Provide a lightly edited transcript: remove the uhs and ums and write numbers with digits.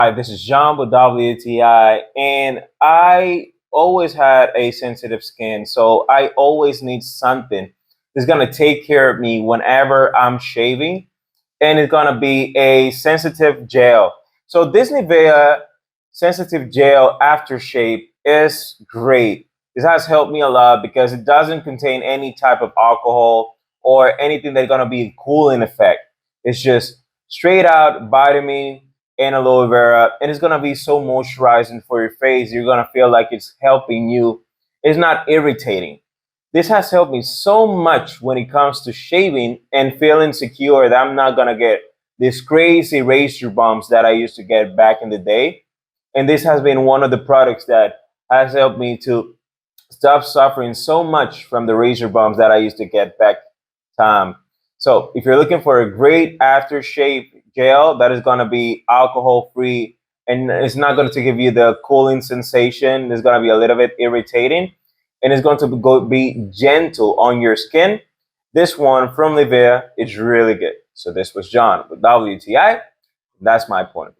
Hi, this is John with WTI, and I always had a sensitive skin, so I always need something that's gonna take care of me whenever I'm shaving, and it's gonna be a sensitive gel. So this NIVEA sensitive gel aftershave is great. This has helped me a lot because it doesn't contain any type of alcohol or anything that's gonna be a cooling effect. It's just straight out vitamin and aloe vera, and it's gonna be so moisturizing for your face. You're gonna feel like it's helping you. It's not irritating. This has helped me so much when it comes to shaving and feeling secure that I'm not gonna get these crazy razor bumps that I used to get back in the day. And this has been one of the products that has helped me to stop suffering so much from the razor bumps that I used to get back time. So if you're looking for a great aftershave gel that is going to be alcohol free and it's not going to give you the cooling sensation, it's going to be a little bit irritating, and it's going to be gentle on your skin, this one from NIVEA is really good. So this was John with WTI. That's my point of view.